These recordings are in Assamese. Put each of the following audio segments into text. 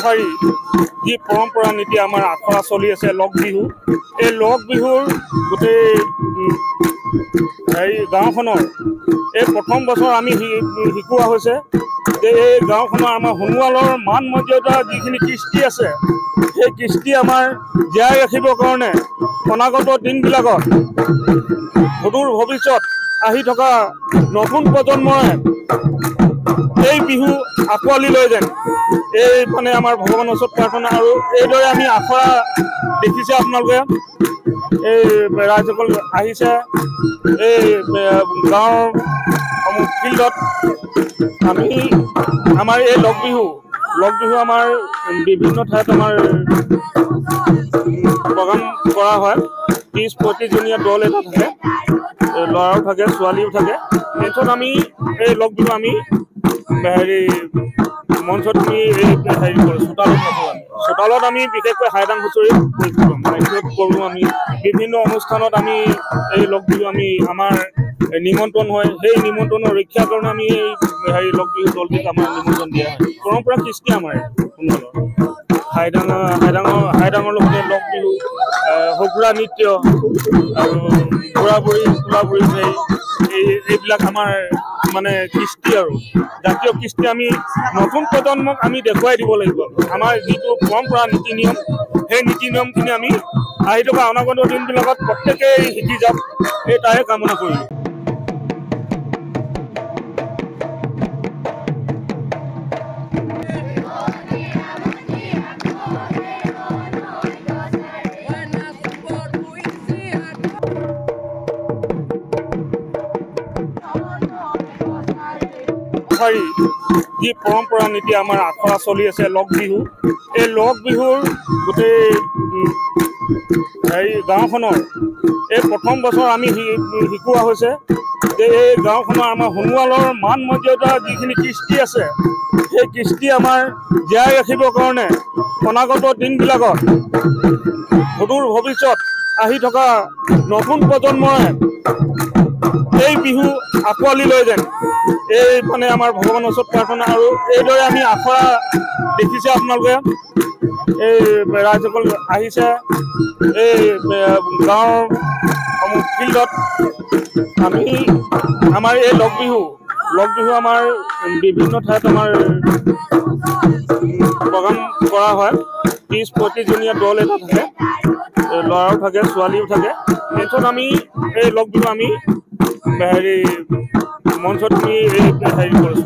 এশাৰী যি পৰম্পৰা নীতি আমাৰ আখৰা চলি আছে লগ বিহু, এই লগ বিহুৰ গোটেই গাঁওখনৰ এই প্ৰথম বছৰ আমি শিকোৱা হৈছে যে এই গাঁওখনৰ আমাৰ সোণোৱালৰ মান মৰ্যাদা যিখিনি কৃষ্টি আছে, সেই কৃষ্টি আমাৰ জীয়াই ৰাখিবৰ কাৰণে অনাগত দিনবিলাকত সুদূৰ ভৱিষ্যত আহি থকা নতুন প্ৰজন্মই এই বিহু আঁকোৱালি লৈ যেন এই মানে আমাৰ ভগৱানৰ ওচৰত প্ৰাৰ্থনা। আৰু এইদৰে আমি আখৰা দেখিছে আপোনালোকে, এই ৰাইজসকল আহিছে এই গাঁৱৰ ফিল্ডত। আমি আমাৰ এই লগ বিহু আমাৰ বিভিন্ন ঠাইত আমাৰ প্ৰগ্ৰাম কৰা হয়। 30-35জনীয়া দল এটা থাকে, ল'ৰাও থাকে ছোৱালীও থাকে। তাৰপিছত আমি এই লগ বিহু আমি মঞ্চত আমি কৰোঁ, চোতালত আমি বিশেষকৈ হাইদাং হুঁচৰি কৰোঁ। আমি বিভিন্ন অনুষ্ঠানত আমি এই লগ বিহু আমাৰ নিমন্ত্ৰণ হয়, সেই নিমন্ত্ৰণৰ ৰক্ষাৰ কাৰণে আমি এই লগ বিহু দলটিক আমাৰ নিমন্ত্ৰণ দিয়া হয়। পৰম্পৰা কৃষ্টি আমাৰ সোণোৱালৰ হাইদাঙৰ লগতে লগ বিহু, সগুৰা নৃত্য আৰু বুঢ়া-বুঢ়ী এইবিলাক আমাৰ মানে কৃষ্টি আৰু জাতীয় কৃষ্টি আমি নতুন প্ৰজন্মক আমি দেখুৱাই দিব লাগিব। আমাৰ যিটো পৰম্পৰা নীতি নিয়ম, সেই নীতি নিয়মখিনি আমি আহি থকা অনাগত দিনবিলাকত প্ৰত্যেকেই শিকি যাওক, এই তাৰে কামনা কৰিলোঁ। এশাৰী যি পৰম্পৰা নীতি আমাৰ আখৰা চলি আছে লগ বিহু, এই লগ বিহুৰ গোটেই গাঁওখনৰ এই প্ৰথম বছৰ আমি শিকোৱা হৈছে যে এই গাঁওখনৰ আমাৰ সোণোৱালৰ মান মৰ্যাদা যিখিনি কৃষ্টি আছে, সেই কৃষ্টি আমাৰ জীয়াই ৰাখিবৰ কাৰণে অনাগত দিনবিলাকত সুদূৰ ভৱিষ্যত আহি থকা নতুন প্ৰজন্মই এই বিহু আঁকোৱালি লৈ যেন এই মানে আমাৰ ভগৱানৰ ওচৰত প্ৰাৰ্থনা। আৰু এইদৰে আমি আখৰা দেখিছে আপোনালোকে, এই ৰাইজসকল আহিছে এই গাঁৱৰ ফিল্ডত। আমি আমাৰ এই লগ বিহু আমাৰ বিভিন্ন ঠাইত আমাৰ প্ৰগ্ৰাম কৰা হয়। 30-35জনীয়া দল এটা থাকে, ল'ৰাও থাকে ছোৱালীও থাকে। তাৰপিছত আমি এই লগ বিহু আমি মঞ্চত আমি কৰোঁ,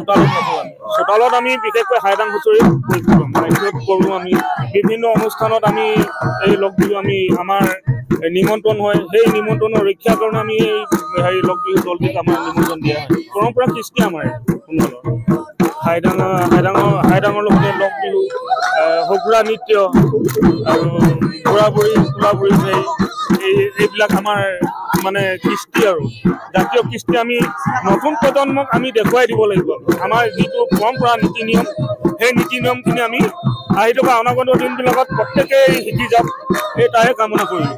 চোতালত আমি বিশেষকৈ হাইদাং হুঁচৰি কৰোঁ। আমি বিভিন্ন অনুষ্ঠানত আমি এই লগ বিহু আমাৰ নিমন্ত্ৰণ হয়, সেই নিমন্ত্ৰণৰ ৰক্ষাৰ কাৰণে আমি এই লগ বিহু দলটিক আমাৰ নিমন্ত্ৰণ দিয়া হয়। পৰম্পৰা কৃষ্টি আমাৰ সোণোৱালৰ হাইদাঙৰ লগতে লগ বিহু, সগুৰা নৃত্য আৰু বুঢ়া-বুঢ়ী এইবিলাক আমাৰ মানে কৃষ্টি আৰু জাতীয় কৃষ্টি আমি নতুন প্ৰজন্মক আমি দেখুৱাই দিব লাগিব। আমাৰ যিটো পৰম্পৰা নীতি নিয়ম, সেই নীতি নিয়মখিনি আমি আহি থকা অনাগত দিনবিলাকত প্ৰত্যেকেই শিকি যাওক, এই তাৰে কামনা কৰিলোঁ।